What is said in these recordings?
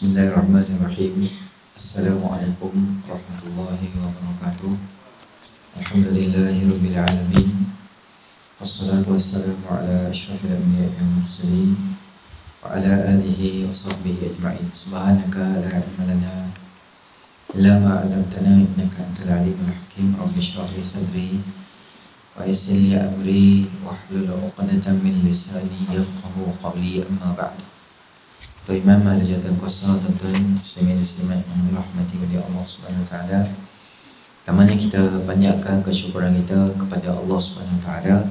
Bismillahirrahmanirrahim. Assalamualaikum warahmatullahi wabarakatuh. Alhamdulillahirabbil alamin. Wassalatu wassalamu ala asyrafil anbiya'i wal mursalin wa ala alihi wa sahbihi ajma'in. Subhanaka la ilma lana illa ma 'allamtana innaka antal alimul hakim. Rabbi shrah li sadri wa yassir li amri wahlul 'uqdatam min lisani yafqahu qawli. Amma ba'd. Imam al-Jadal Qasar, tuan-tuan muslimin muslimat yang dirahmati oleh Allah Subhanahu wa taala. Pertamanya kita panjatkan kesyukuran kita kepada Allah Subhanahu wa taala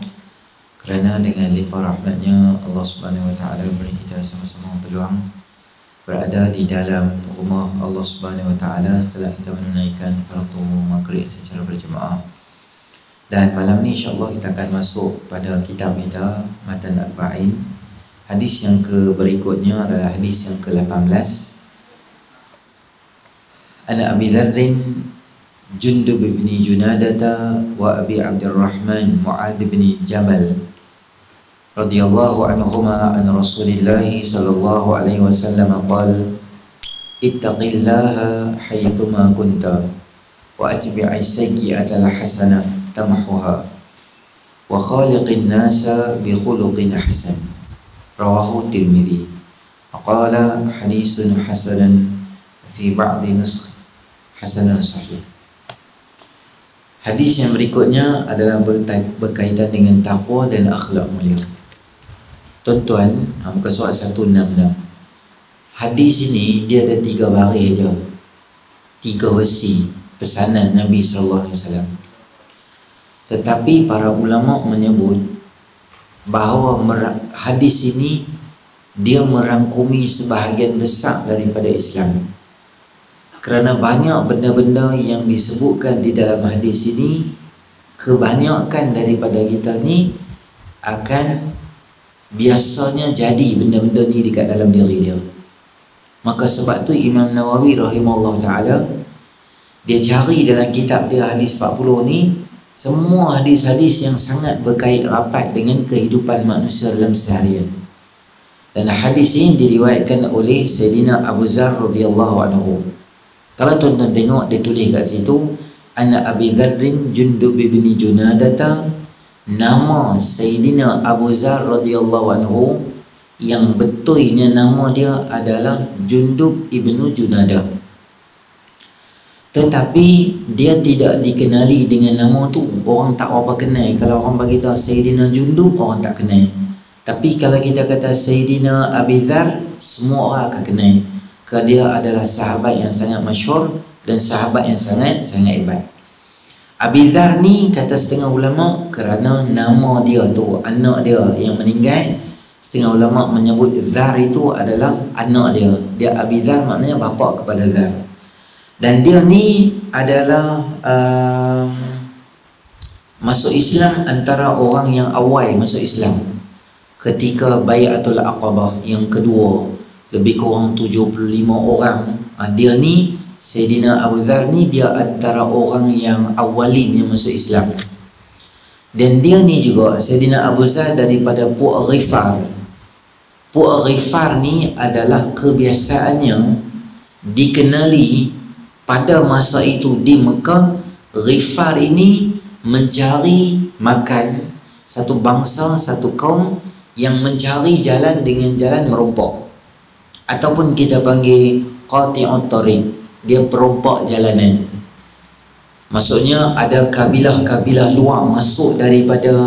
kerana dengan limpah rahmatnya Allah Subhanahu wa taala beri kita sama-sama peluang berada di dalam rumah Allah Subhanahu wa taala setelah kita menunaikan fardu maghrib secara berjemaah. Dan malam ni insya-Allah kita akan masuk pada kitab kita Matan Arba'in. Hadis yang berikutnya adalah hadis yang ke-18. Ana Abi Dzarrin Jundub bin Junadata wa Abi Abdurrahman Mu'adz bin Jabal radhiyallahu anhuma an Rasulillah sallallahu alaihi wasallam qala ittaqillaha haitsuma kunta wa atbi'is sayyi'ata al-hasanah tamhuha wa khaliqin nasa bi khuluqin hasan. Rawahu Tirmidzi. Qala hadisun hasanun fi ba'dhi nusakh hasanun sahih. Hadis yang berikutnya adalah berkaitan dengan takwa dan akhlak mulia. Tuan-tuan, muka surat 166. Hadis ini dia ada 3 baris aja. 3 versi pesanan Nabi sallallahu alaihi wasallam. Tetapi para ulama menyebut bahawa hadis ini dia merangkumi sebahagian besar daripada Islam, kerana banyak benda-benda yang disebutkan di dalam hadis ini, kebanyakan daripada kita ni akan biasanya jadi benda-benda ni dekat dalam diri dia. Maka sebab tu Imam Nawawi rahimahullah ta'ala dia cari dalam kitab dia hadis 40 ni semua hadis-hadis yang sangat berkait rapat dengan kehidupan manusia dalam seharian. Dan hadis ini diriwayatkan oleh Sayyidina Abu Dzar radhiyallahu anhu. Kalau tuan-tuan tengok dia tulis kat situ Ana Abi Dzarrin Jundub bin Junadata. Nama Sayyidina Abu Dzar radhiyallahu anhu yang betulnya nama dia adalah Jundub ibnu Junadah. Tetapi dia tidak dikenali dengan nama tu. Orang tak apa kenal. Kalau orang bagi tahu Sayyidina Jundub, orang tak kenal. Tapi kalau kita kata Sayyidina Abi Dzar, semua orang akan kenal. Kerana dia adalah sahabat yang sangat masyhur dan sahabat yang sangat hebat. Abi Dzar ni kata setengah ulama kerana nama dia tu, anak dia yang meninggal. Setengah ulama menyebut Dzar itu adalah anak dia. Dia Abi Dzar maknanya bapa kepada Dzar. Dan dia ni adalah masuk Islam antara orang yang awal masuk Islam ketika Bai'atul Aqabah yang kedua, lebih kurang 75 orang. Dia ni Sayyidina Abu Dzar ni dia antara orang yang awalin yang masuk Islam. Dan dia ni juga Sayyidina Abu Dzar daripada Puak Ghifar. Puak Ghifar ni adalah kebiasaannya dikenali pada masa itu di Mekah. Ghifar ini mencari makan, satu bangsa, satu kaum yang mencari jalan dengan jalan merompak, ataupun kita panggil qati'ut tariq, dia perompak jalanan. Maksudnya ada kabilah-kabilah luar masuk daripada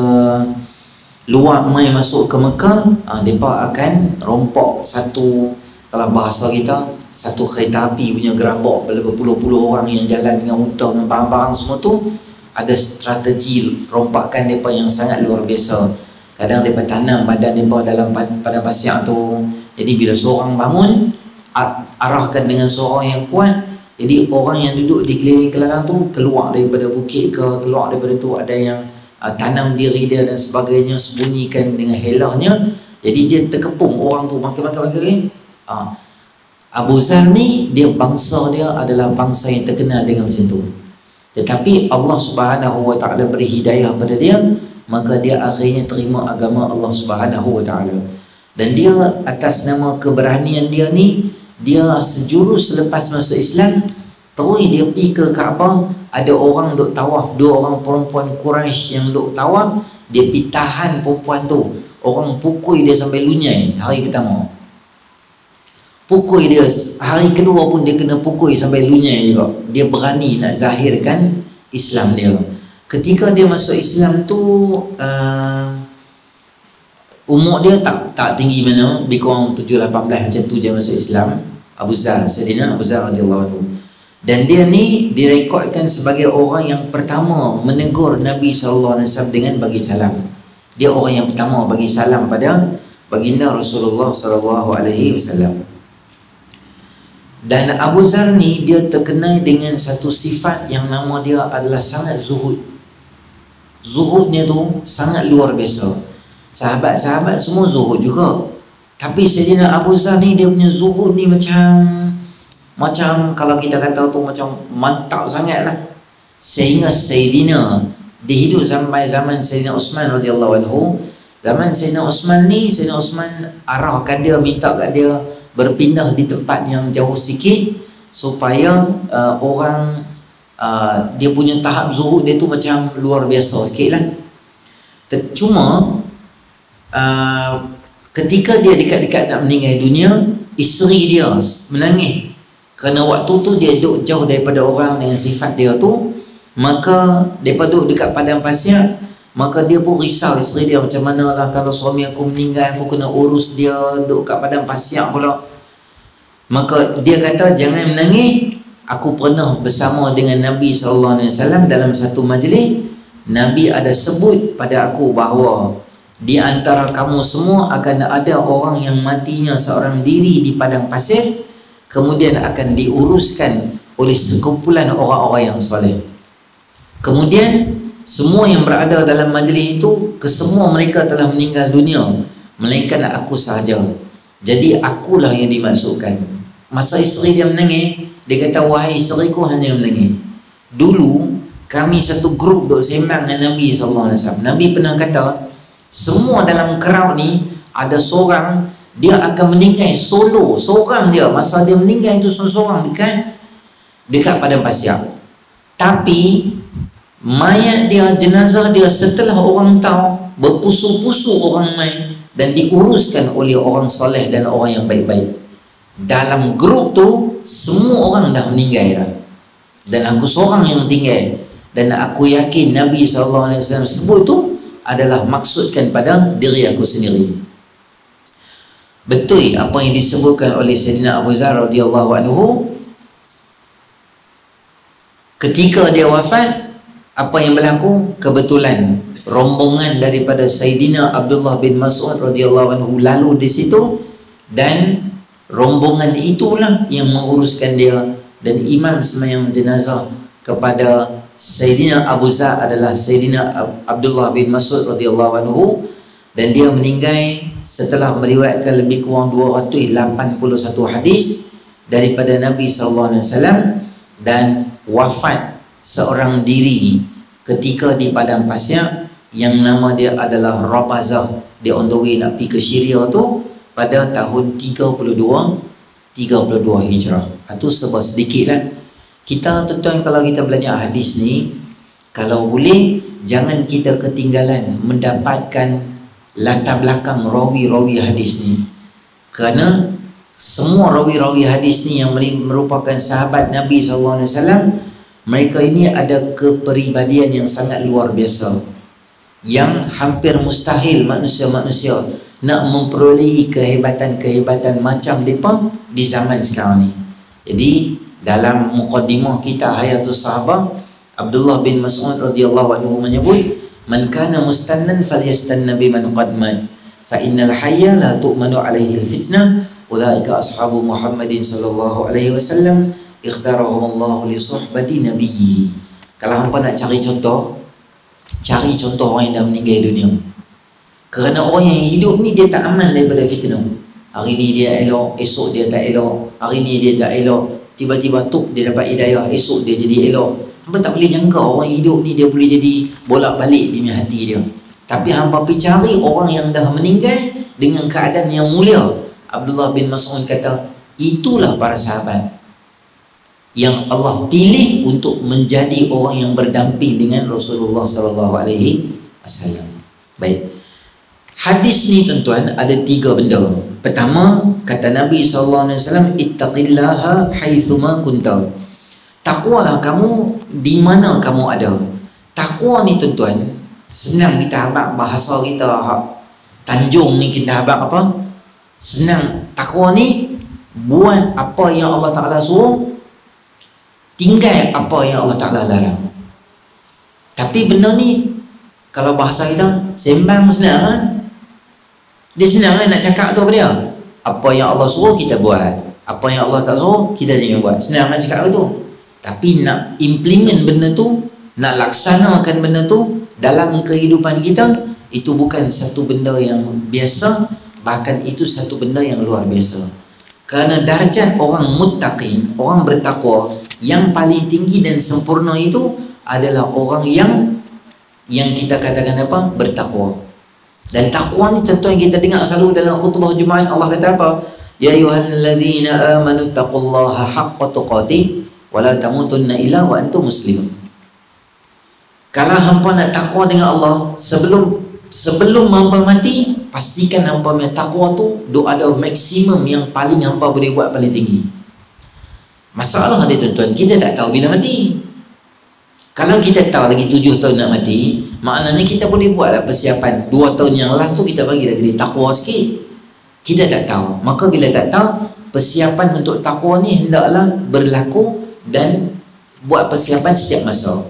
luar mai masuk ke Mekah, mereka akan rompak satu, kalau bahasa kita satu kereta api punya gerabak berpuluh-puluh orang yang jalan dengan unta dengan barang-barang semua tu. Ada strategi rompakan mereka yang sangat luar biasa. Kadang mereka tanam badan mereka dalam padang pasir tu. Jadi bila seorang bangun, arahkan dengan suara yang kuat. Jadi orang yang duduk di keliling kelarang tu keluar daripada bukit ke, keluar daripada tu ada yang tanam diri dia dan sebagainya, sembunyikan dengan helahnya. Jadi dia terkepung orang tu makin-makin. Abu Dzar ni dia bangsa dia adalah bangsa yang terkenal dengan macam tu. Tetapi Allah Subhanahu wa taala beri hidayah pada dia, maka dia akhirnya terima agama Allah Subhanahu wa taala. Dan dia atas nama keberanian dia ni, dia sejurus selepas masuk Islam, terus dia pergi ke Kaabah, ada orang duk tawaf, 2 orang perempuan Quraisy yang duk tawaf, dia pergi tahan perempuan tu, orang pukul dia sampai lunyai hari pertama, pukul dia, hari kedua pun dia kena pukul sampai lunyai juga. Dia berani nak zahirkan Islam dia. Ketika dia masuk Islam tu, umur dia tak tinggi mana, lebih kurang 17-18 macam tu dia masuk Islam. Abu Zar, Sayyidina Abu Zar radhiyallahu anhu. Dan dia ni direkodkan sebagai orang yang pertama menegur Nabi SAW dengan bagi salam. Dia orang yang pertama bagi salam pada baginda Rasulullah SAW. Dan Abu Zar ni dia terkenal dengan satu sifat yang nama dia adalah sangat zuhud. Zuhudnya tu sangat luar biasa. Sahabat-sahabat semua zuhud juga, tapi Sayyidina Abu Zar ni dia punya zuhud ni macam kalau kita kata tu macam mantap sangat lah. Sehingga Sayyidina dia hidup sampai zaman Sayyidina Osman radhiyallahu anhu. Zaman Sayyidina Osman ni, Sayyidina Osman arahkan dia, minta kat dia berpindah di tempat yang jauh sikit supaya dia punya tahap zuhud dia tu macam luar biasa sikit lah. Cuma ketika dia dekat-dekat nak meninggal dunia, isteri dia menangis kerana waktu tu dia duduk jauh daripada orang dengan sifat dia tu. Maka mereka duduk dekat padang pasir, maka dia pun risau isteri dia, macam mana lah kalau suami aku meninggal, aku kena urus dia duduk kat padang pasir pula. Maka dia kata, jangan menangis, aku pernah bersama dengan Nabi SAW dalam satu majlis. Nabi ada sebut pada aku bahawa di antara kamu semua akan ada orang yang matinya seorang diri di padang pasir, kemudian akan diuruskan oleh sekumpulan orang-orang yang soleh. Kemudian semua yang berada dalam majlis itu, kesemua mereka telah meninggal dunia, melainkan aku sahaja. Jadi akulah yang dimasukkan. Masa isteri dia menangis, dia kata, wahai isteriku hanya menangis. Dulu kami satu grup duk sembang dengan Nabi SAW. Nabi pernah kata, semua dalam crowd ni ada seorang dia akan meninggal solo, seorang dia. Masa dia meninggal itu seorang dekat padang pasir. Tapi mayat dia, jenazah dia, setelah orang tahu, berpusu-pusu orang main dan diuruskan oleh orang soleh dan orang yang baik-baik. Dalam grup tu semua orang dah meninggal dah, dan aku seorang yang tinggal. Dan aku yakin Nabi SAW sebut tu adalah maksudkan pada diri aku sendiri. Betul apa yang disebutkan oleh Sayyidina Abu Zar radhiyallahu anhu. Ketika dia wafat, apa yang berlaku? Kebetulan rombongan daripada Sayyidina Abdullah bin Mas'ud radhiyallahu anhu lalu di situ, dan rombongan itulah yang menguruskan dia. Dan imam sembahyang jenazah kepada Sayyidina Abu Zar adalah Sayyidina Abdullah bin Mas'ud radhiyallahu anhu, dan dia meninggal setelah meriwayatkan lebih kurang 281 hadis daripada Nabi SAW, dan wafat seorang diri ketika di padang pasir yang nama dia adalah Rabazah. Dia on the way nak pergi ke Syria tu pada tahun 32 Hijrah. Itu sebab sedikit lah. Kita tuan-tuan, kalau kita belajar hadis ni, kalau boleh jangan kita ketinggalan mendapatkan latar belakang rawi-rawi hadis ni, kerana semua rawi-rawi hadis ni yang merupakan sahabat Nabi SAW, mereka ini ada kepribadian yang sangat luar biasa, yang hampir mustahil manusia-manusia nak memperolehi kehebatan-kehebatan macam mereka di zaman sekarang ni. Jadi dalam muqaddimah kita Hayatus Sahabah, Abdullah bin Mas'ud radhiyallahu anhu menyebut, man kana mustannan falyastanna biman qad mat fa innal hayya la tu'manu alaihi alfitnah ulaika ashabu Muhammadin sallallahu alaihi wasallam ikhtarahum Allah li suhbati nabiyyi. Kalau hangpa nak cari contoh orang yang dah meninggal dunia. Kerana orang yang hidup ni dia tak aman daripada fitnah. Hari ni dia elok, esok dia tak elok. Hari ni dia tak elok, tiba-tiba dia dapat hidayah, esok dia jadi elok. Hampa tak boleh jangka orang hidup ni dia boleh jadi bolak-balik di hati dia. Tapi hampa pergi cari orang yang dah meninggal dengan keadaan yang mulia. Abdullah bin Mas'ud kata, Itulah para sahabat yang Allah pilih untuk menjadi orang yang berdamping dengan Rasulullah sallallahu alaihi wasallam. Baik. Hadis ni tuan-tuan ada 3 benda. Pertama, kata Nabi sallallahu alaihi wasallam, ittaqillaha haitsuma kunta. Takwalah kamu di mana kamu ada. Takwa ni tuan-tuan, senang kita habaq bahasa kita Tanjung ni kita habaq apa? Senang. Takwa ni buat apa yang Allah Taala suruh, tinggal apa yang Allah Ta'ala larang. Tapi benda ni kalau bahasa kita sembang senang lah. Dia senang lah nak cakap tu apa dia? Apa yang Allah suruh kita buat, apa yang Allah tak suruh kita jangan buat. Senang lah cakap tu. Tapi nak implement benda tu, nak laksanakan benda tu dalam kehidupan kita, itu bukan satu benda yang biasa, bahkan itu satu benda yang luar biasa. Kerana darjat orang muttaqin, orang bertakwa yang paling tinggi dan sempurna itu adalah orang yang kita katakan apa? Bertakwa. Dan takwa ni tentu yang kita dengar selalu dalam khutbah Jumaat. Allah kata apa? Ya ayyuhallazina amanu taqullaha haqqa tuqatih wa la tamutunna illa wa antum muslimun. Kalau hampa nak takwa dengan Allah, sebelum hampa mati, pastikan hampa punya takwa tu ada maksimum yang paling hampa boleh buat paling tinggi. Masalah dia tuan-tuan, kita tak tahu bila mati. Kalau kita tahu lagi 7 tahun nak mati, maknanya kita boleh buatlah persiapan 2 tahun yang last tu kita bagi lagi takwa sikit. Kita tak tahu. Maka bila tak tahu, persiapan untuk takwa ni hendaklah berlaku dan buat persiapan setiap masa.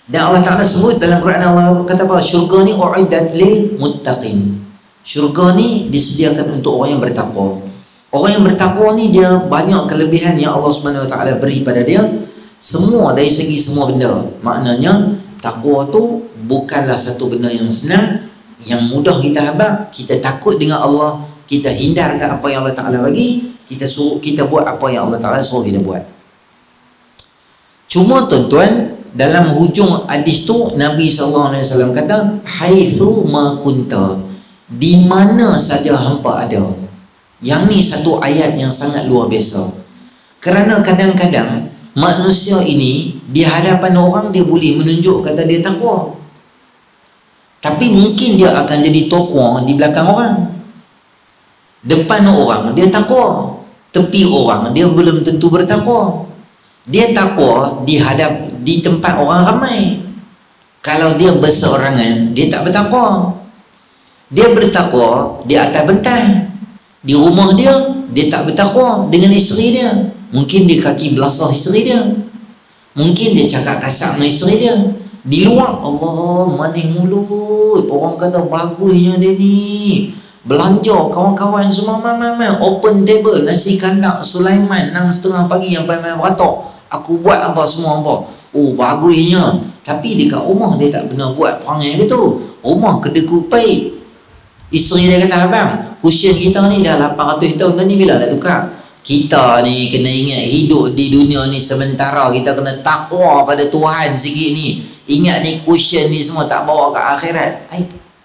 Dan Allah Ta'ala sebut dalam Quran, Allah kata apa? Syurga ni u'iddat lil muttaqin. Syurga ni disediakan untuk orang yang bertakwa. Orang yang bertakwa ni dia banyak kelebihan yang Allah Subhanahu Wa Ta'ala beri pada dia. Semua dari segi semua benda. Maknanya takwa tu bukanlah satu benda yang senang, yang mudah kita habaq. Kita takut dengan Allah, kita hindarkan apa yang Allah Ta'ala bagi, kita buat apa yang Allah Ta'ala suruh kita buat. Cuma tuan-tuan, dalam hujung hadis tu Nabi SAW kata, haitsu ma kunta, di mana saja hampa ada. Yang ni satu ayat yang sangat luar biasa. Kerana kadang-kadang manusia ini di hadapan orang dia boleh menunjuk kata dia takwa, tapi mungkin dia akan jadi tokoh di belakang orang. Depan orang dia takwa, tepi orang dia belum tentu bertakwa. Dia takwa di tempat orang ramai. Kalau dia berseorangan, dia tak bertakwa. Dia bertakwa di atas bentai. Di rumah dia tak bertakwa dengan isteri dia. Mungkin dia kaki belasah isteri dia, mungkin dia cakap kasar dengan isteri dia. Di luar, Allah manis mulut, orang kata bagusnya dia ni, belanja kawan-kawan semua main-main, open table, nasi kandak Sulaiman 6:30 pagi sampai main beratok, aku buat apa semua apa. Oh bagusnya. Tapi dekat rumah dia tak pernah buat perangai gitu. Rumah kedekupai. Isteri dia kata, abang, cushion kita ni dah 800 tahun dah ni, bila dah tukar? Kita ni kena ingat hidup di dunia ni sementara, kita kena takwa pada Tuhan sikit ni. Ingat ni cushion ni semua tak bawa ke akhirat.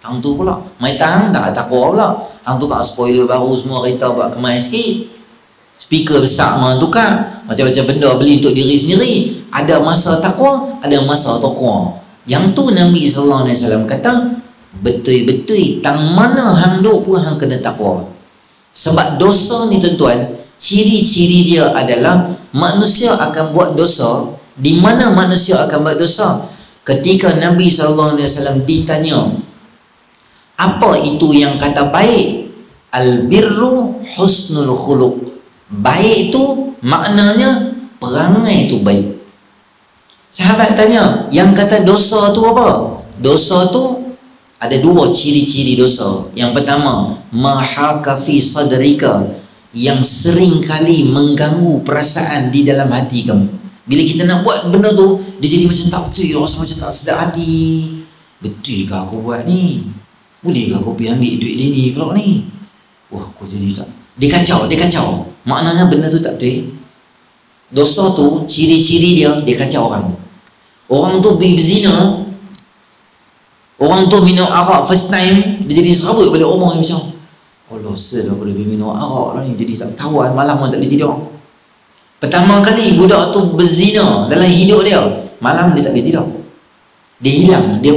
Hang tu pula mai tang tak takwa pula. Hang tu kat spoiler baru semua kereta buat kemas sikit. Speaker besar mana tukar. Macam-macam benda beli untuk diri sendiri. Ada masa takwa, ada masa takwa. Yang tu Nabi SAW kata, betul-betul tang mana hang duk pun hang kena takwa. Sebab dosa ni tuan-tuan, ciri-ciri dia adalah manusia akan buat dosa. Di mana manusia akan buat dosa? Ketika Nabi SAW ditanya, apa itu yang kata baik? Al-birru husnul khuluq. Baik itu maknanya perangai itu baik. Sahabat tanya, yang kata dosa tu apa? Dosa tu ada 2 ciri-ciri dosa. Yang pertama, mahaka fi sadrika, yang sering kali mengganggu perasaan di dalam hati kamu. Bila kita nak buat benda tu, dia jadi macam tak betul, rasa macam tak sedap hati. Betul ke aku buat ni? Boleh ke aku pergi ambil duit dia ni pula ni? Wah, aku jadi tak. Dia kacau. Maknanya benda tu tak betul. Dosa tu, ciri-ciri dia kacau orang. Orang tu berzina, orang tu minum arak first time, dia jadi serabut balik rumah macam, Allah, aku lebih minum arak lah ni, jadi tak ketahuan, malam pun tak boleh tidur. Pertama kali budak tu berzina dalam hidup dia, malam dia tak boleh tidur. Dia hilang, dia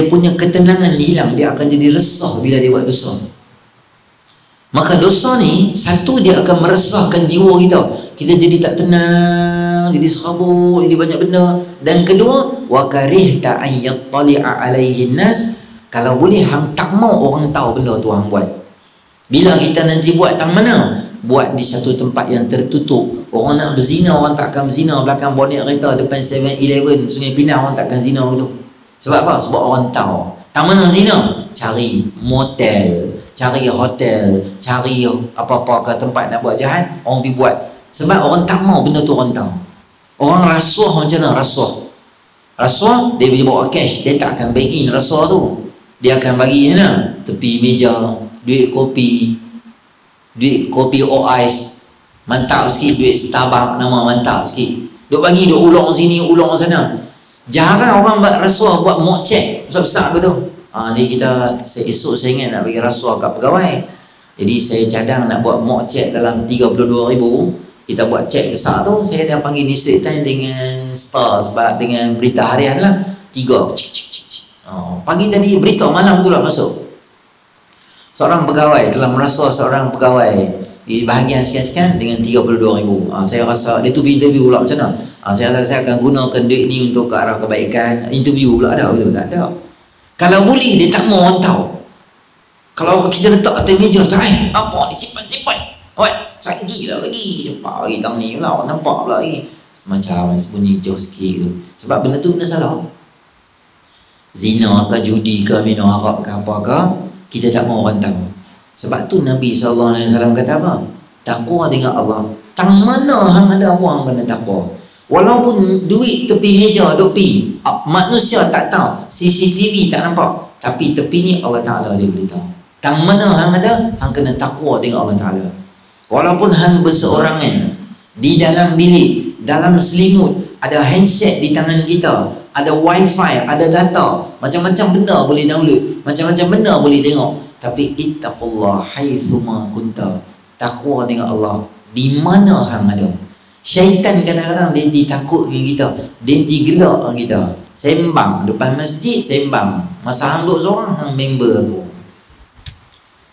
punya ketenangan hilang, dia akan jadi resah bila dia buat dosa. Maka dosa ni, satu, dia akan meresahkan jiwa kita. Kita jadi tak tenang, jadi serabut, jadi banyak benda. Dan kedua, wa karihta an yattali'a alaihin nas, kalau boleh hang tak mau orang tahu benda tu hang buat. Bila kita nanti buat tang mana? Buat di satu tempat yang tertutup. Orang nak berzina, orang takkan berzina belakang bonet kereta depan 7-Eleven Sungai Pinang, orang takkan zina gitu. Sebab apa? Sebab orang tahu. Tang mana zina? Cari motel, cari hotel, cari apa-apa ke tempat nak buat jahat, orang pergi buat. Sebab orang tak mau benda tu orang tahu. Orang rasuah macam mana? Rasuah, dia bawa cash, dia tak akan bank in rasuah tu. Dia akan bagi macam mana? Tepi meja, duit kopi Oice, mantap sikit, duit Starbucks nama mantap sikit. Duk bagi, duk ulong sini, ulong sana. Jarang orang buat rasuah, buat mock check besar-besar ke tu. Ni esok saya ingat nak bagi rasuah kat pegawai. Jadi saya cadang nak buat mock check dalam 32,000. Kita buat check besar tu, saya dah panggil di Straits Times dengan Star, sebab dengan berita harian lah. 3 pagi tadi berita, malam tu lah masuk. Seorang pegawai dalam rasuah, seorang pegawai di bahagian sekian-sekian dengan 32,000. Saya rasa dia tu interview pula macam mana. Saya akan gunakan duit ni untuk ke arah kebaikan. Interview pula ada betul? Tak ada. Kalau boleh dia tak mau orang tahu. Kalau kita letak atas meja tu, apa ni simpan. Sagi lah lagi. Cepat lagi tang ni pula, orang nampak pula lagi. Macam sembunyi jauh sikit tu. Sebab benda tu benda salah. Zina ke, judi ke, minum arak ke, apa ke, kita tak mau orang tahu. Sebab tu Nabi SAW kata apa? Takwa dengan Allah. Tang mana hang ada orang kena takwa. Walaupun duit tepi meja duk pi, manusia tak tahu, CCTV tak nampak, tapi tepi ni Allah Ta'ala dia boleh tahu. Tang mana hang ada, hang kena takwa dengan Allah Ta'ala. Walaupun hang berseorangan di dalam bilik, dalam selimut, ada handset di tangan kita, ada wifi, ada data, macam-macam benda boleh download, macam-macam benda boleh tengok. Tapi ittaqullah haitsuma kunta. Takwa dengan Allah di mana hang ada. Syaitan kadang-kadang dia takut dengan kita, dia gelak dengan kita. Sembang depan masjid, sembang. Masa hang duduk seorang, hang member aku.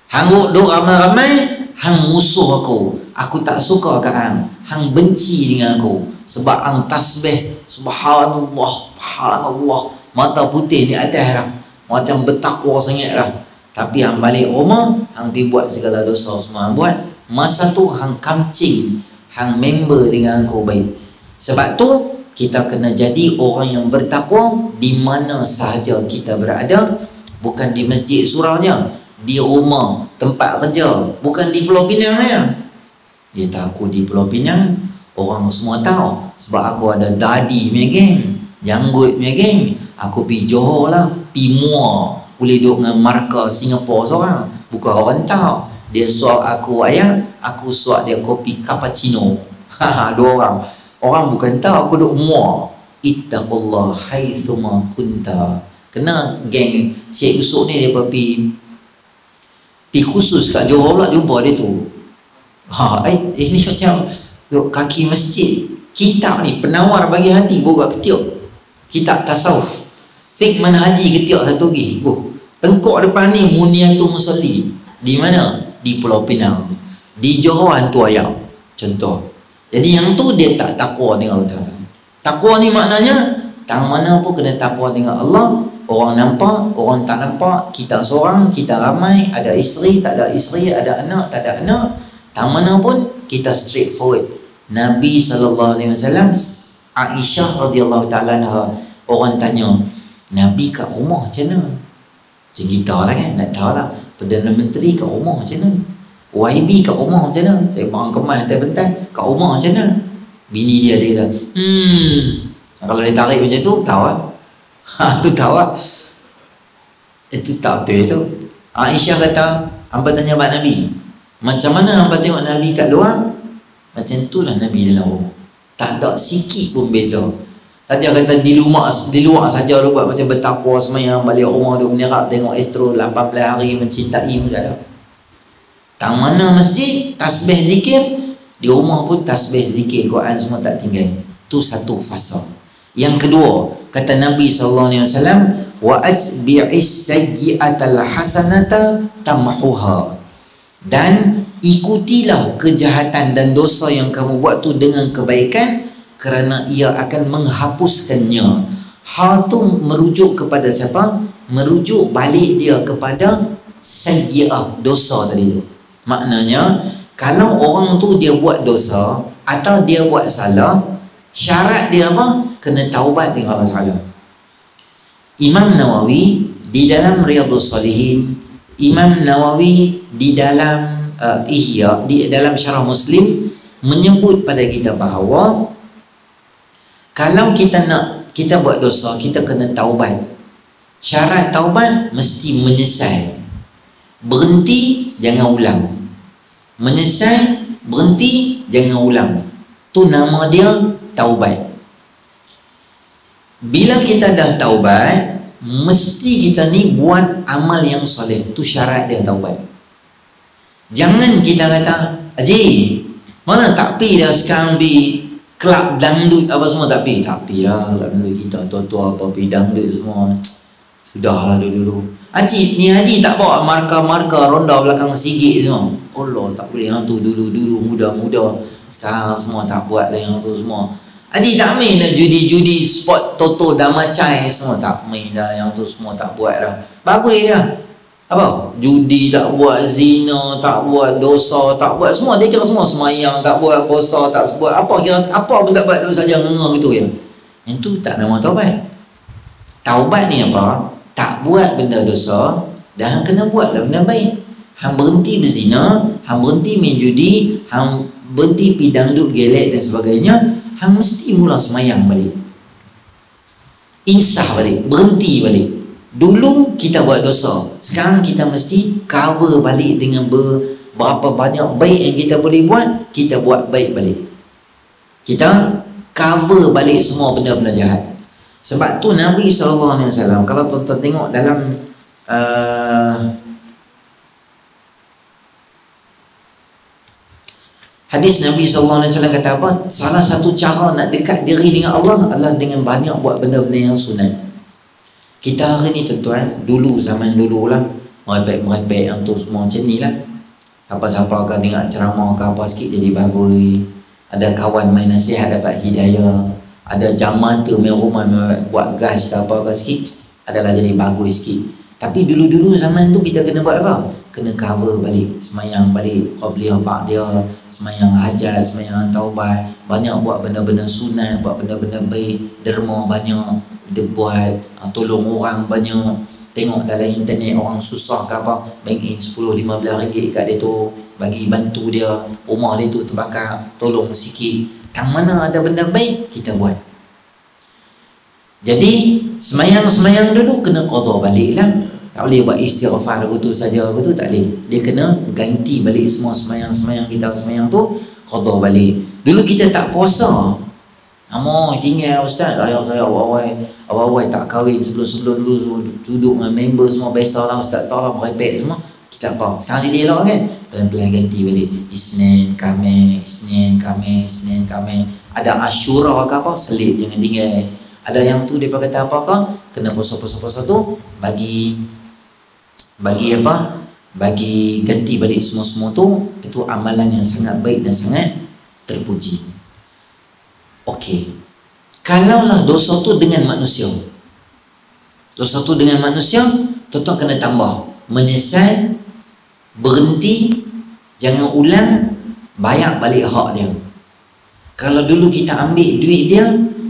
Hang duduk ramai-ramai, hang musuh aku. Aku tak suka kat hang. Hang benci dengan aku. Sebab hang tasbih, subhanallah, subhanallah. Mata putih ni atas dah. Macam bertakwa sangat dah. Tapi hang balik rumah, hang pergi buat segala dosa semua hang buat. Masa tu hang kamcing, hang member dengan aku baik. Sebab tu kita kena jadi orang yang bertakwa di mana sahaja kita berada. Bukan di masjid suraunya, di rumah, tempat kerja, bukan di Pulau Pinang ya. Dia takut di Pulau Pinang, orang semua tahu. Sebab aku ada dadi punya geng, janggut punya geng. Aku pergi Johor lah, pergi Muar, boleh duduk dengan markah Singapura seorang. Bukan orang tahu. Dia suap aku ayam, aku suap dia kopi cappuccino. Dua orang. Orang bukan tahu aku duduk Muar. Ittaqullah haitsuma kunta. Kena geng Syekh Yusuf ni dia pergi khusus kat Johor pula jumpa dia tu. Ini macam duk kaki masjid. Kitab ni penawar bagi hati, boga ketiak. Kitab tasawuf. Fiqh manhaji ketiak satu lagi. Tengkok depan ni Muniatul Musalli. Di mana? Di Pulau Pinang. Di Johor hantu ayam. Contoh. Jadi yang tu dia tak takwa dengan Allah Ta'ala. Takwa ni maknanya tang mana pun kena takwa dengan Allah. Orang nampak, orang tak nampak, kita seorang, kita ramai, ada isteri, tak ada isteri, ada anak, tak ada anak, tang mana pun kita straightforward. Nabi SAW, Aisyah radhiyallahu ta'ala anha, orang tanya, Nabi kat rumah macam mana? Macam kita lah kan, nak tahu lah. Perdana Menteri kat rumah macam mana? YB kat rumah macam mana? Saya barang kemas atas bentan, kat rumah macam mana? Bini dia kata, kalau dia tarik macam tu, tahu lah. Tu tahu lah. Itu tak betul itu. Aisyah kata, hamba tanya Abang Nabi, macam mana hamba tengok Nabi kat luar? Macam tu lah Nabi dalam rumah. Tak ada sikit pun beza. Tadi dia kata di luar saja lu buat macam bertakwa semayang, balik rumah duk menyerap tengok astro 18 hari mencintai pun tak ada. Tang mana masjid, tasbih zikir, di rumah pun tasbih zikir Quran semua tak tinggal. Tu satu fasa. Yang kedua, kata Nabi SAW, wa atbi'is sayyi'atal hasanata tamhuha. Dan ikutilah kejahatan dan dosa yang kamu buat tu dengan kebaikan, kerana ia akan menghapuskannya. Ha tu merujuk kepada siapa? Merujuk balik dia kepada sayyi'ah, dosa tadi tu. Maknanya, kalau orang tu dia buat dosa atau dia buat salah, syarat dia apa? Kena taubat dengan Allah Ta'ala. Imam Nawawi di dalam Riyadhus Shalihin, Imam Nawawi di dalam Ihya, di dalam Syarah Muslim menyebut pada kita bahawa kalau kita buat dosa, kita kena taubat. Syarat taubat mesti menyesal. Berhenti, jangan ulang. Menyesal, berhenti, jangan ulang. Tu nama dia taubat. Bila kita dah taubat, mesti kita ni buat amal yang soleh. Tu syarat dia taubat. Jangan kita kata, Haji, mana tak pi dah sekarang di kelab dangdut apa semua, tak pi. Tak pi lah kelab dangdut kita, tua-tua apa pi dangdut semua. Sudahlah dulu-dulu. Haji, ni Haji tak bawa markah-markah ronda belakang sigit semua. Allah, tak boleh yang tu dulu-dulu muda-muda. Sekarang semua tak buat lah yang tu semua. Haji tak main lah judi-judi, spot toto damacai semua, tak main lah yang tu semua, tak buat lah. Bagus dah. Apa? Judi tak buat, zina tak buat, dosa tak buat, semua dia kira semua. Semayang tak buat, puasa tak buat, apa kira apa pun tak buat, dosa saja ngengah gitu ya. Yang tu tak nama taubat. Taubat ni apa? Tak buat benda dosa dan kena buatlah benda baik. Hang berhenti berzina, hang berhenti main judi, hang berhenti pi dangdut, gelek dan sebagainya, hang mesti mula semayang balik. Insah balik, berhenti balik. Dulu kita buat dosa, sekarang kita mesti cover balik dengan berapa banyak baik yang kita boleh buat, kita buat baik balik. Kita cover balik semua benda-benda jahat. Sebab tu Nabi SAW, kalau tuan-tuan tengok dalam hadis Nabi SAW kata apa? Salah satu cara nak dekat diri dengan Allah adalah dengan banyak buat benda-benda yang sunat. Kita hari ni tuan-tuan, dulu zaman dulu lah, merepek-merepek yang tu semua macam ni lah. Apa-siapa akan tengok ceramah ke apa sikit jadi bagus. Ada kawan main nasihat dapat hidayah. Ada jamaah tu main rumah buat gas ke apa ke sikit, adalah jadi bagus sikit. Tapi dulu-dulu zaman tu kita kena buat apa? Kena cover balik, semayang balik qabliyah ba'diyah, semayang hajat, semayang taubat, banyak buat benda-benda sunat, buat benda-benda baik, derma banyak, dia buat tolong orang banyak. Tengok dalam internet orang susah ke apa, bank in 10-15 ringgit kat dia tu, bagi bantu dia, rumah dia tu terbakar, tolong sikit. Yang mana ada benda baik, kita buat. Jadi semayang-semayang dulu kena qada balik lah. Tak boleh buat istighfar begitu saja, begitu tak boleh. Dia kena ganti balik semua semayang-semayang kita, semayang tu qada balik. Dulu kita tak puasa, Amoy tinggal ustaz, ayah saya awal-awal tak kahwin, sebelum-sebelum dulu duduk dengan member semua, biasalah ustaz tahu lah, merepek semua. Kita apa? Sekarang dia elok kan? Pelan-pelan ganti balik. Isnin, Khamis, Isnin, Khamis, Isnin, Khamis. Ada Asyura ke apa? Selit, jangan tinggal. Ada yang tu dia kata apa-apa, kena puasa-puasa tu bagi apa? Bagi ganti balik semua-semua tu. Itu amalan yang sangat baik dan sangat terpuji. Okey. Kalaulah dosa tu dengan manusia. Dosa tu dengan manusia, tuan-tuan kena tambah. Menyesal, berhenti, jangan ulang, bayar balik hak dia. Kalau dulu kita ambil duit dia,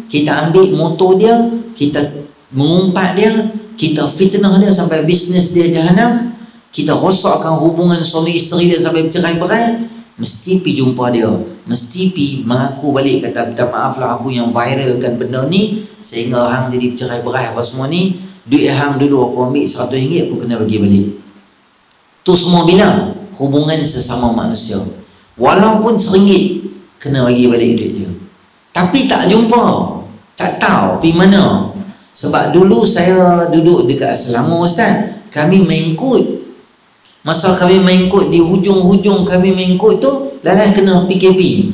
kita ambil motor dia, kita mengumpat dia, kita fitnah dia sampai bisnes dia jahanam, kita rosakkan hubungan suami isteri dia sampai bercerai-berai, mesti pi jumpa dia, mesti pi mengaku balik, kata minta maaf lah aku yang viralkan benda ni sehingga hang jadi bercerai-berai apa semua ni. Duit hang dulu aku ambil RM100, aku kena bagi balik. Tu semua bila hubungan sesama manusia, walaupun RM1 kena bagi balik duit dia. Tapi tak jumpa, tak tahu pergi mana. Sebab dulu saya duduk dekat Selangor ustaz, kami main kod. Masa kami mengikut di hujung-hujung kami mengikut tu, lalang kena PKP.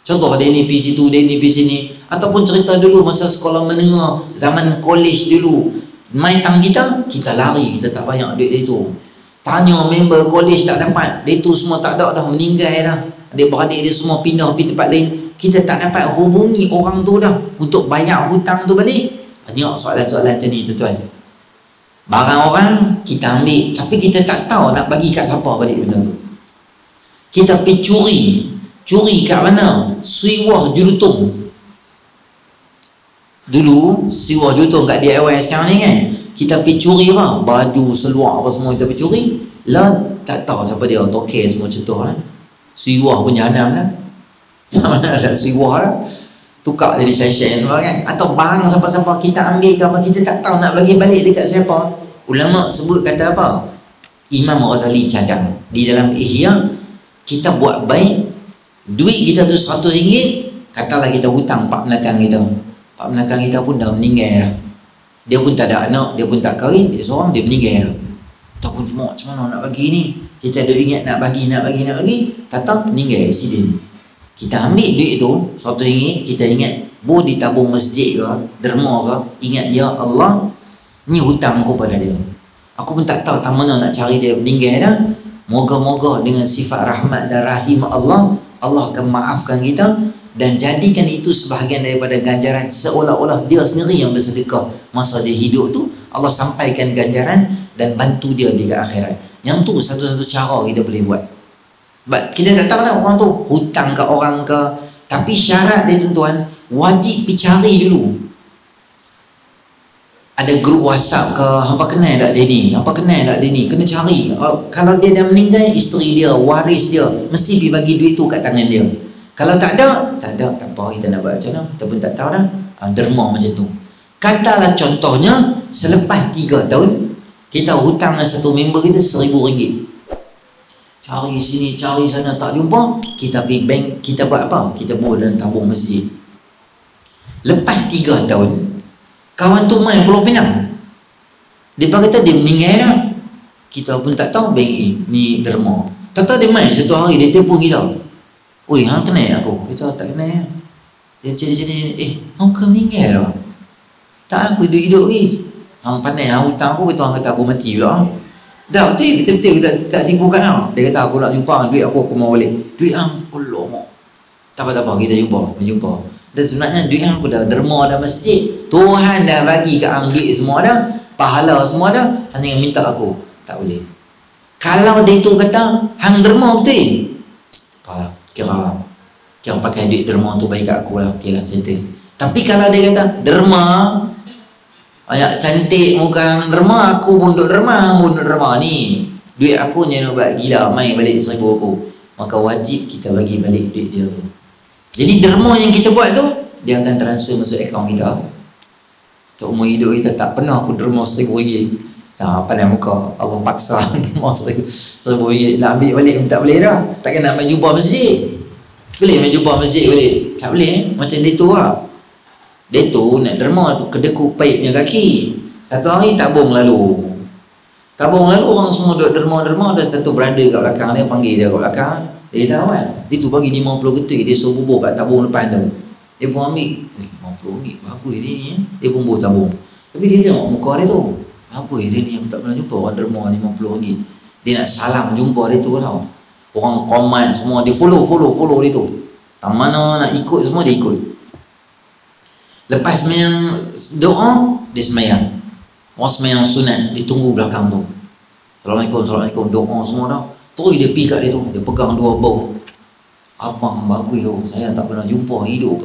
Contoh dia ni pergi situ, dia ni pergi sini. Ataupun cerita dulu masa sekolah menengah, zaman college dulu, main tang kita lari, kita tak banyak duit dia tu. Tanya member college tak dapat, dia tu semua tak ada dah, meninggal dah. Adik-beradik dia semua pindah pergi tempat lain. Kita tak dapat hubungi orang tu dah untuk bayar hutang tu balik. Banyak soalan-soalan macam ni tuan-tuan. Barang orang kita ambil, tapi kita tak tahu nak bagi kat siapa balik benda tu. Kita pergi curi. Curi kat mana? Siwah Julutong. Dulu siwah Julutong kat DIY sekarang ni kan, kita pergi curi apa? Baju, seluar apa semua kita pergi curi. Lah tak tahu siapa dia, toke semua contoh lah. Siwah pun jahanam lah. Sama ada siwah lah, tukar jadi share semua kan. Atau barang siapa-siapa kita ambil ke apa, kita tak tahu nak bagi balik dekat siapa. Ulama sebut kata apa? Imam Ghazali cadang di dalam Ihya, kita buat baik, duit kita tu RM100, katalah kita hutang pak penakang kita. Pak penakang kita pun dah meninggal dah. Dia pun tak ada anak, dia pun tak kahwin, dia seorang, dia meninggal dah. Tak pun macam mana nak bagi ni? Kita dah ingat nak bagi, kata meninggal aksiden. Kita ambil duit tu RM100, kita ingat boleh ditabung masjid ke, derma ke, ingat ya Allah, ni hutang aku pada dia. Aku pun tak tahu tak mana nak cari dia, meninggal dah. Moga-moga dengan sifat rahmat dan rahim Allah, Allah akan maafkan kita dan jadikan itu sebahagian daripada ganjaran, seolah-olah dia sendiri yang bersedekah masa dia hidup tu. Allah sampaikan ganjaran dan bantu dia di akhirat. Yang tu satu-satu cara kita boleh buat. Kita tak tahu lah orang tu hutang ke orang ke, tapi syarat dia tuan-tuan, wajib pergi cari dulu. Ada grup WhatsApp ke, hampa kenal tak dia ni, hampa kenal tak dia ni, kena cari. Kalau dia dah meninggal, isteri dia, waris dia, mesti pergi bagi duit tu kat tangan dia. Kalau tak ada, tak apa, kita nak buat macam mana, kita pun tak tahu dah. Derma macam tu. Katalah contohnya, selepas 3 tahun, kita hutang dengan satu member kita RM1,000. Cari sini, cari sana, tak jumpa. Kita pergi bank, kita buat apa? Kita bawa dalam tabung masjid. Lepas 3 tahun, kawan tu main Pulau Pinang. Dia kata dia meninggal dah. Kita pun tak tahu bank ni derma. Tak tahu dia main satu hari, dia telefon kita. Oi, hang kenal aku? Kita tak kenal. Dia cari-cari, hang ke meninggal dah? Tak, aku hidup-hidup lagi. Hang pandai hang hutang aku, betul hang kata aku mati pula. Dah betul-betul tak tipu kan hang. Dia kata aku nak jumpa duit aku mau balik. Duit hang puluh mak. Tak apa-apa, kita jumpa. Dan sebenarnya duit hang aku dah derma dah masjid. Tuhan dah bagi kat hang duit semua dah, pahala semua dah, hang minta aku. Tak boleh. Kalau dia tu kata hang derma betul, apalah, kira pakai duit derma tu bagi kat aku lah, okeylah settle. Tapi kalau dia kata derma banyak cantik muka hang derma, aku pun duk derma, hang pun duk derma, ni duit aku ni nak buat gila, main balik RM1,000 aku, maka wajib kita bagi balik duit dia tu. Jadi derma yang kita buat tu, dia akan transfer masuk akaun kita. Seumur hidup kita tak pernah aku derma RM1,000. Apa dah muka Allah paksa derma RM1,000 nak ambil balik pun tak boleh dah. Takkan nak main jumpa masjid. Boleh main jumpa masjid boleh? Tak boleh macam dia tu lah. Dia tu nak derma tu kedekut paip punya kaki. Satu hari tabung lalu orang semua duduk derma-derma. Ada satu brother kat belakang dia, panggil dia kat belakang. Dia dah kan, dia tu bagi 50 ketik, dia suruh bubuh kat tabung depan tu. Dia pun ambil, RM50 bagus dia ni. Dia pun bubuh tabung. Tapi dia tengok muka dia tu, apa dia ni, aku tak pernah jumpa orang derma RM50. Dia nak salam jumpa dia tu tau. Orang komen semua, dia follow dia tu. Tak mana nak ikut semua dia ikut. Lepas semayang doa, dia semayang. Orang semayang sunat, dia tunggu belakang tu. Assalamualaikum, doa semua dah. Terus dia pergi kat dia tu, dia pegang 2 bau. Abang bagus tu, saya tak pernah jumpa hidup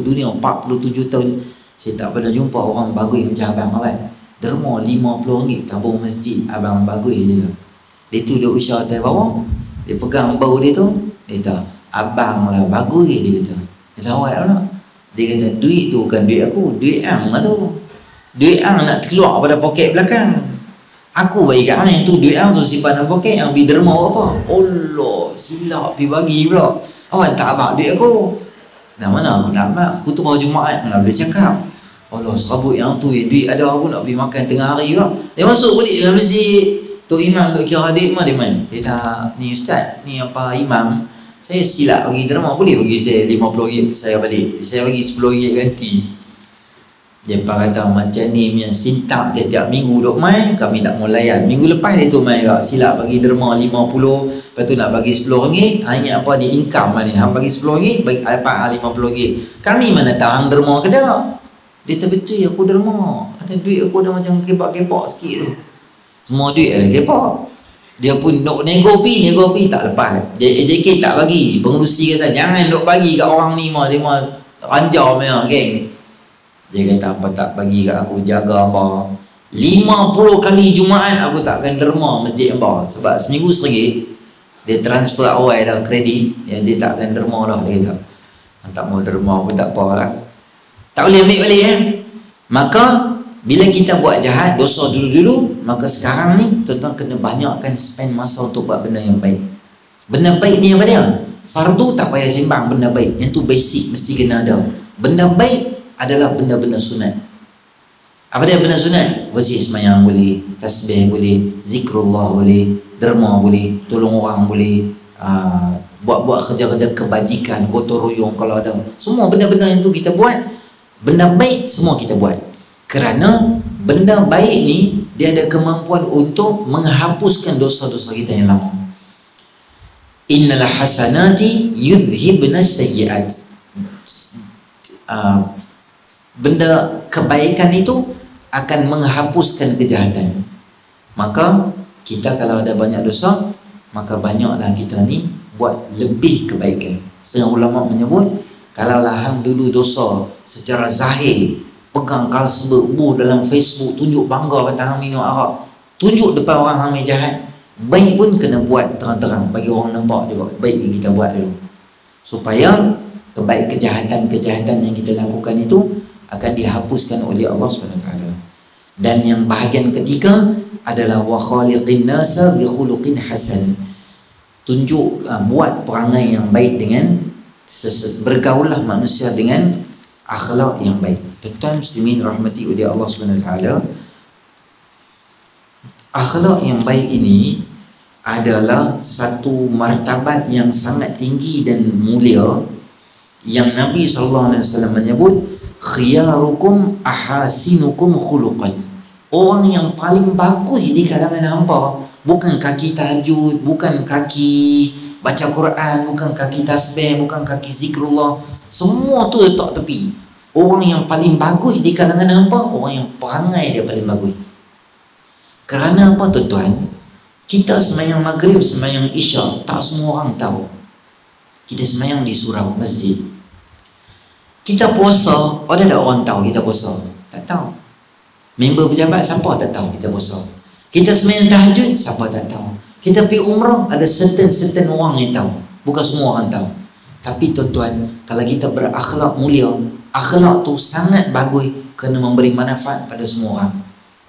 dunia 47 tahun. Saya tak pernah jumpa orang bagus macam abang kan. Derma RM50 tabung masjid, abang bagus dia. Dia tu duduk usia atas bawah, dia pegang bau dia tu, dia kata, abang lah bagus dia kata. Dia sawat lah. Dia kata, duit tu bukan duit aku, duit ang lah tu. Duit ang nak keluar pada poket belakang. Aku bagi kat hang tu, duit ang tu simpan dalam poket, yang pergi derma apa? Allah, silap pergi bagi pula. Awak tak abang duit aku. Nah mana aku nak abang, aku tu baru Jumaat, mana boleh cakap. Allah, serabut yang tu, duit ada aku nak pergi makan tengah hari pula. Dia masuk balik dalam masjid. Tok Imam duk kira adik mana dia main. Dia dah, ni ustaz, ni apa imam, saya silap bagi derma, boleh bagi saya RM50 saya balik. Saya bagi RM10 ganti. Dia kata macam ni punya sintak tiap-tiap minggu duk main, kami tak mau layan. Minggu lepas dia tu main kak, silap bagi derma RM50, lepas tu nak bagi RM10. Hanya apa dia income ni, hang bagi RM10, bagi dapat RM50. Kami mana tahu hang derma ke tak? Dia terbetul aku derma. Ada duit aku dah macam kepak-kepak sikit tu. Semua duit ada kepak. Dia pun nak nego pi tak lepas. Dia AJK tak bagi. Pengurusi kata jangan duk bagi kat orang ni mah, dia mah ranjau memang geng. Dia kata apa tak bagi kat aku, jaga apa 50 kali Jumaat aku tak akan derma masjid apa. Sebab seminggu RM1 dia transfer awal dah kredit, dia tak akan derma dah. Dia kata tak mau derma pun tak apa lah, tak boleh ambil balik Maka bila kita buat jahat, dosa dulu-dulu, maka sekarang ni tuan-tuan kena banyakkan spend masa untuk buat benda yang baik. Benda baik ni apa dia? Fardu tak payah sembang benda baik. Yang tu basic mesti kena ada. Benda baik adalah benda-benda sunat. Apa dia benda sunat? Wazir semayang boleh, tasbih boleh, zikrullah boleh, derma boleh, tolong orang boleh, buat-buat kerja-kerja kebajikan, gotong royong kalau ada. Semua benda-benda yang tu kita buat. Benda baik semua kita buat. Kerana benda baik ni dia ada kemampuan untuk menghapuskan dosa-dosa kita yang lama. Innal hasanati yudhibna sayyi'at. Benda kebaikan itu akan menghapuskan kejahatan. Maka kita kalau ada banyak dosa, maka banyaklah kita ni buat lebih kebaikan. Setengah ulama menyebut, kalau hang dulu dosa secara zahir, pegang kasbah dalam Facebook, tunjuk bangga kata hang minum arak, tunjuk depan orang hang main jahat. Baik pun kena buat terang-terang bagi orang nampak juga. Baik yang kita buat dulu, supaya kejahatan-kejahatan yang kita lakukan itu akan dihapuskan oleh Allah SWT. Dan yang bahagian ketiga adalah wa khaliqin nasa bi khuluqin hasan. Tunjuk, buat perangai yang baik dengan bergaullah manusia dengan akhlak yang baik. Tuan-tuan muslimin rahmati oleh Allah SWT, akhlak yang baik ini adalah satu martabat yang sangat tinggi dan mulia, yang Nabi SAW menyebut khiyarukum ahasinukum khuluqan. Orang yang paling bagus di kalangan hamba bukan kaki tahajud, bukan kaki baca Quran, bukan kaki tasbih, bukan kaki zikrullah, semua tu letak tepi. Orang yang paling bagus di kalangan hamba, orang yang perangai dia paling bagus. Kerana apa tuan-tuan? Kita semayang maghrib, semayang isyak, tak semua orang tahu. Kita semayang di surau masjid. Kita puasa, ada tak orang tahu kita puasa? Tak tahu. Member pejabat siapa tak tahu kita puasa? Kita semayang tahajud, siapa tak tahu? Kita pergi umrah, ada certain orang yang tahu, bukan semua orang tahu. Tapi tuan-tuan, kalau kita berakhlak mulia, akhlak tu sangat bagus, kena memberi manfaat pada semua orang,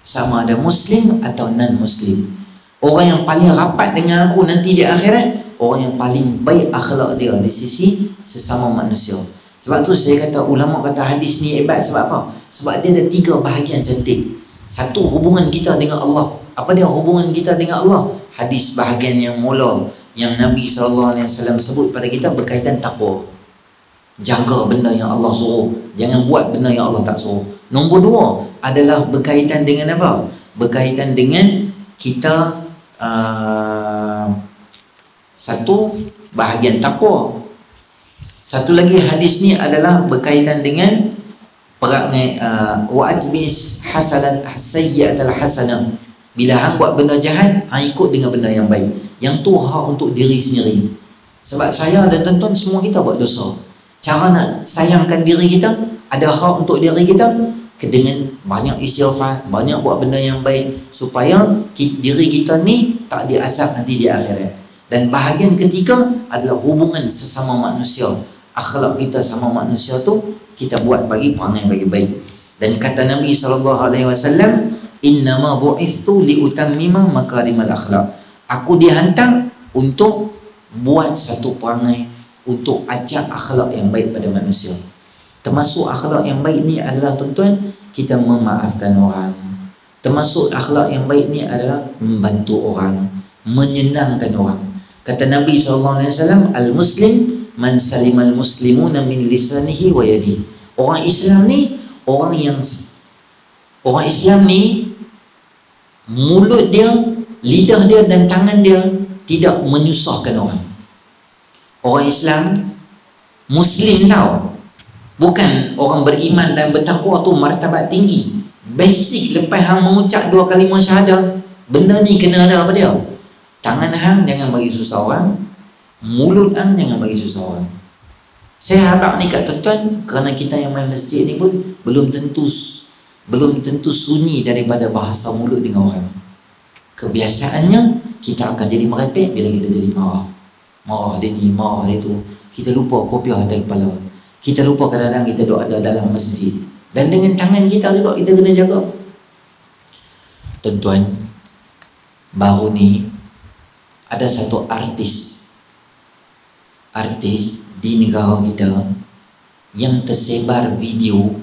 sama ada muslim atau non-muslim. Orang yang paling rapat dengan aku nanti di akhirat, orang yang paling baik akhlak dia di sisi sesama manusia. Sebab tu saya kata, ulama kata hadis ni hebat. Sebab apa? Sebab dia ada 3 bahagian cantik. Satu, hubungan kita dengan Allah. Apa dia hubungan kita dengan Allah? Hadis bahagian yang mula yang Nabi SAW sebut pada kita berkaitan takwa. Jaga benda yang Allah suruh, jangan buat benda yang Allah tak suruh. Nombor 2 adalah berkaitan dengan apa? Berkaitan dengan kita, satu bahagian takwa. Satu lagi hadis ni adalah berkaitan dengan perangai wa atbis hasanat sayyi'atal hasanah. Bila hang buat benda jahat, hang ikut dengan benda yang baik. Yang tu hak untuk diri sendiri. Sebab saya dan tuan-tuan semua kita buat dosa. Cara nak sayangkan diri kita, ada hak untuk diri kita dengan banyak istighfar, banyak buat benda yang baik, supaya diri kita ni tak diazab nanti di akhirat. Dan bahagian ketiga adalah hubungan sesama manusia. Akhlak kita sama manusia tu kita buat bagi perangai bagi baik. Dan kata Nabi SAW, innama bu'ithtu liutammima makarimal akhlak. Aku dihantar untuk buat satu perangai, untuk ajak akhlak yang baik pada manusia. Termasuk akhlak yang baik ni adalah tuan-tuan, kita memaafkan orang, Termasuk akhlak yang baik ni adalah membantu orang, menyenangkan orang. Kata Nabi SAW, al-muslim man salimal muslimuna min lisanihi wa yadihi. Orang Islam ni orang Islam ni mulut dia, lidah dia dan tangan dia tidak menyusahkan orang. Orang Islam Muslim tau, bukan orang beriman dan bertakwa tu martabat tinggi. Basic lepas hang mengucap 2 kalimah syahadah, benda ni kena ada apa dia? Tangan hang jangan bagi susah orang, mulut hang jangan bagi susah orang. Saya harap ni kat tuan-tuan, kerana kita yang main masjid ni pun belum tentu sunyi daripada bahasa mulut dengan orang. Kebiasaannya kita akan jadi merepek bila kita jadi marah dia ni, marah dia tu. Kita lupa kopiah atas kepala. Kita lupa kadang-kadang kita duduk ada dalam masjid. Dan dengan tangan kita juga kita kena jaga. Tuan-tuan, baru ni ada satu artis di negara kita yang tersebar video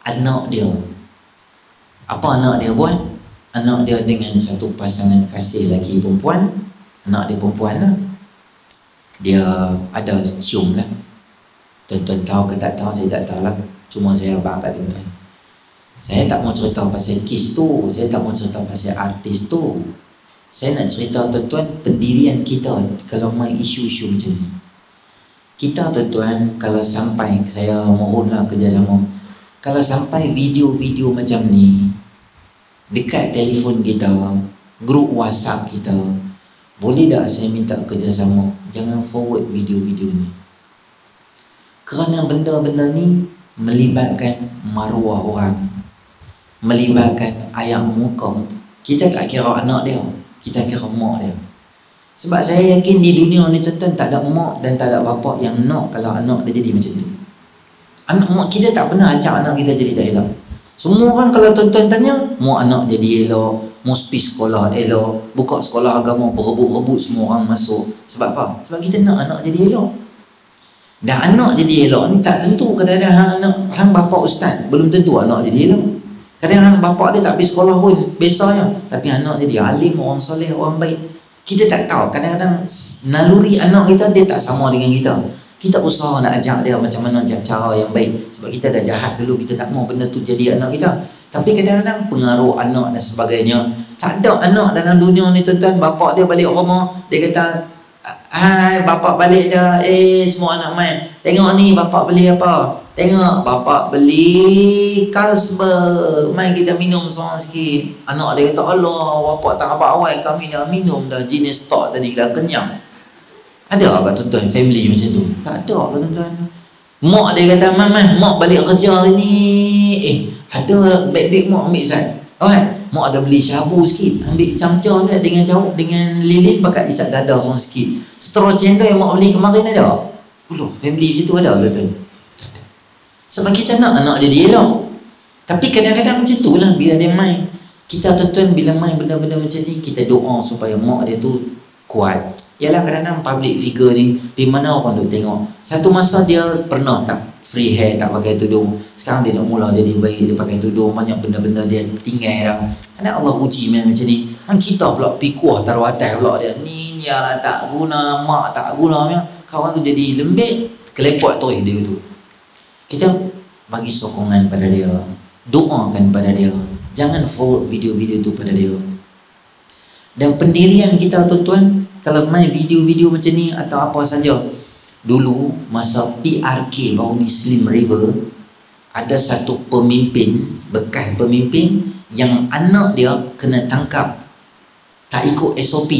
anak dia. Apa anak dia buat? Anak dia dengan satu pasangan kasih lelaki perempuan. Anak dia perempuan lah. Dia ada cium lah. Tuan-tuan tahu ke tak tahu, saya tak tahu lah. Cuma saya abang kat tuan-tuan. Saya tak mau cerita pasal kes tu, saya tak mau cerita pasal artis tu. Saya nak cerita tuan-tuan pendirian kita kalau main isu-isu macam ni. Kita tuan-tuan, kalau sampai, saya mohonlah kerjasama, kalau sampai video-video macam ni dekat telefon kita, grup WhatsApp kita, boleh tak saya minta kerjasama, jangan forward video-video ni. Kerana benda-benda ni melibatkan maruah orang, melibatkan ayam muka. Kita tak kira anak dia, kita kira mak dia. Sebab saya yakin di dunia ni tuan-tuan tak ada mak dan tak ada bapa yang nak kalau anak dia jadi macam tu. Anak mak kita tak pernah ajak anak kita jadi tak elok. Semua orang kalau tuan-tuan tanya, mau anak jadi elok, mau pergi sekolah elok, buka sekolah agama berebut-rebut semua orang masuk. Sebab apa? Sebab kita nak anak jadi elok. Dan anak jadi elok ni tak tentu. Kadang-kadang hang bapa ustaz, belum tentu anak jadi elok. Kadang-kadang bapa dia tak pergi sekolah pun, biasanya, tapi anak jadi alim, orang soleh, orang baik. Kita tak tahu. Kadang-kadang naluri anak kita dia tak sama dengan kita. Kita usaha nak ajak dia macam mana cara yang baik. Sebab kita dah jahat dulu, kita tak mau benda tu jadi anak kita. Tapi kadang-kadang pengaruh anak dan sebagainya. Tak ada anak dalam dunia ni tuan-tuan, bapak dia balik rumah, dia kata, hai bapak balik dah, semua anak main. Tengok ni bapak beli apa? Tengok bapak beli Carlsberg, mai kita minum seorang sikit. Anak dia kata, Allah bapak tak apa awal kami dah minum dah jenis stok tadi, dah kenyang. Ada apa tuan-tuan family macam tu? Tak ada apa tuan-tuan. Mak dia kata, mak balik kerja hari ni, ada beg-beg mak ambil Zat. Alright, mak ada beli syabu sikit, ambil camca saya dengan jauh, dengan lilin pakai isap dada seorang sikit. Straw cendol yang mak beli kemarin ada. Family macam tu ada betul? Tak ada. Sebab kita nak anak jadi elok. Tapi kadang-kadang macam tu lah bila dia main. Kita tuan-tuan bila main benda-benda macam ni, kita doa supaya mak dia tu kuat. Yalah kadang-kadang public figure ni, pergi mana orang duk tengok. Satu masa dia pernah tak free hair, tak pakai tudung. Sekarang dia nak mula jadi baik, dia pakai tudung. Banyak benda-benda dia tinggal dah. Kerana Allah uji macam ni. Kan kita pula pikuah taruh atas pula dia. Ni ya tak guna, mak tak guna. Kawan tu jadi lembik, kelepot terus dia tu. Kita bagi sokongan pada dia, doakan pada dia. Jangan forward video-video tu pada dia. Dan pendirian kita tuan-tuan, kalau main video-video macam ni atau apa saja. Dulu masa PRK baru ni Slim River, ada satu pemimpin, bekas pemimpin yang anak dia kena tangkap tak ikut SOP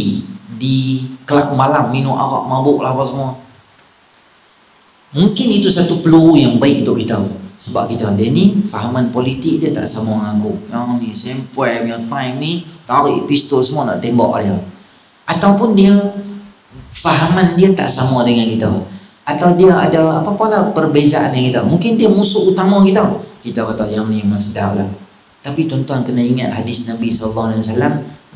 di kelab malam, minum arak, mabuk lah apa semua. Mungkin itu satu peluru yang baik untuk kita. Sebab kita dia ni fahaman politik dia tak sama dengan aku. Yang ni sampai punya time ni tarik pistol semua nak tembak dia. Ataupun dia fahaman dia tak sama dengan kita. Atau dia ada apa-apa lah perbezaan dengan kita. Mungkin dia musuh utama kita. Kita kata yang ni memang sedap lah. Tapi tuan-tuan kena ingat hadis Nabi SAW,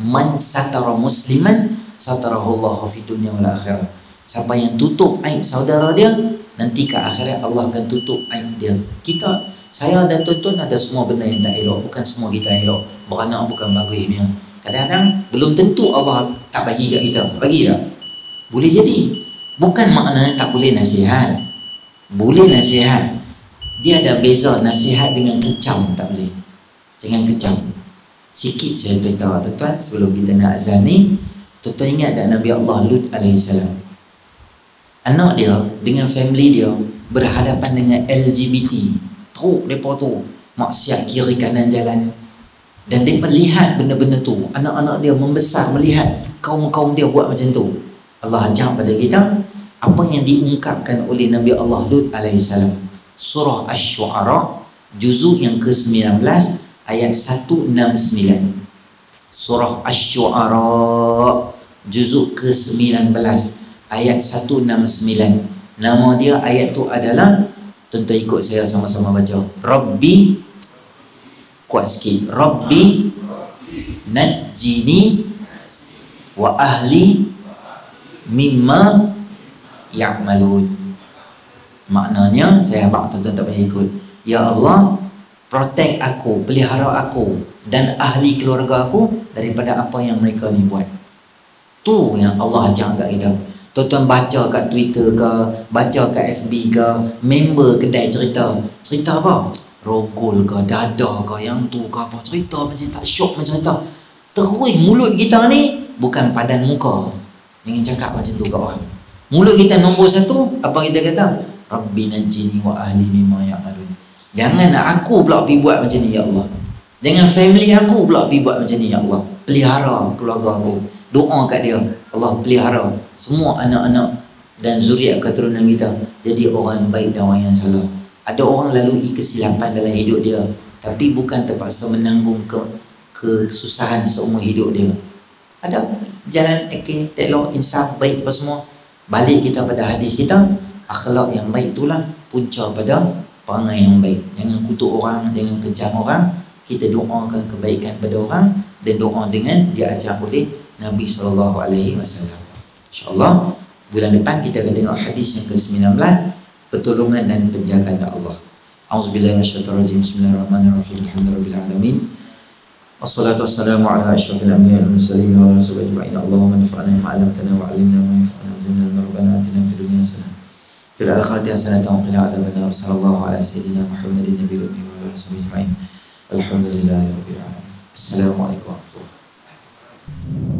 man satara musliman satarahullahu fi dunya wal akhirah. Siapa yang tutup aib saudara dia, nanti ke akhirat Allah akan tutup aib dia. Kita Saya dan tuan-tuan ada semua benda yang tak elok. Bukan semua kita elok. Beranak bukan bagusnya. Kadang-kadang belum tentu Allah tak bagi kat kita. Bagi tak? Boleh jadi. Bukan maknanya tak boleh nasihat. Boleh nasihat. Dia ada beza nasihat dengan kecam. Tak boleh. Jangan kecam. Sikit saya beritahu tuan-tuan sebelum kita nak azan ni. Tuan-tuan ingat tak Nabi Allah Lut AS? Anak dia dengan family dia berhadapan dengan LGBT. Teruk mereka tu maksiat kiri kanan jalan. Dan mereka lihat benda-benda tu. Anak-anak dia membesar melihat kaum-kaum dia buat macam tu. Allah ajar pada kita apa yang diungkapkan oleh Nabi Allah Lut AS. Surah Asy-Syu'ara juzuk yang ke-19 ayat 169. Surah Asy-Syu'ara juzuk ke-19 ayat 169. Nama dia ayat tu adalah, tuan-tuan ikut saya sama-sama baca. Rabbi, kuat sikit. Rabbi najjini wa ahli mimma ya'malun. Maknanya, saya harap tuan-tuan tak payah ikut. Ya Allah, protect aku, pelihara aku dan ahli keluarga aku daripada apa yang mereka ni buat. Tu yang Allah ajar kat kita. Tuan-tuan baca kat Twitter ke, baca kat FB ke, member kedai cerita. Cerita apa? Rogol ke, dada ke, yang tu ke apa. Cerita macam tak syok macam cerita. Terus mulut kita ni bukan padan muka. Jangan cakap macam tu kat orang. Mulut kita nombor satu, apa kita kata? Rabbi najjini wa ahli mimma ya'malun. Jangan aku pula pergi buat macam ni ya Allah. Jangan family aku pula pergi buat macam ni ya Allah. Pelihara keluarga aku. Doa kat dia, Allah pelihara semua anak-anak dan zuriat keturunan kita jadi orang baik dan orang yang salah. Ada orang lalui kesilapan dalam hidup dia, tapi bukan terpaksa menanggung kesusahan seumur hidup dia. Ada jalan elok, insaf, baik apa semua. Balik kita pada hadis kita, akhlak yang baik itulah punca pada perangai yang baik. Jangan kutuk orang, jangan kejam orang. Kita doakan kebaikan pada orang dan doa dengan diajar oleh Nabi SAW. InsyaAllah bulan depan kita akan tengok hadis yang ke-19, pertolongan dan penjagaan Allah. A'udzubillahi minasyaitonirrajim. Bismillahirrahmanirrahim. Alhamdulillahirabbil alamin. Wassalatu wassalamu ala asyrafil anbiya'i wal mursalin wa ala alihi ajma'in. Allahumma anfa'na bima 'allamtana wa 'allimna ma yanfa'una wa zidna ilma. Rabbana atina fid dunya hasanah fil akhirati hasanah wa qina adzabannar. Sallallahu ala sayyidina Muhammadin nabiyil ummi wa ala alihi ajma'in. Alhamdulillahirabbil alamin. Assalamualaikum warahmatullahi wabarakatuh.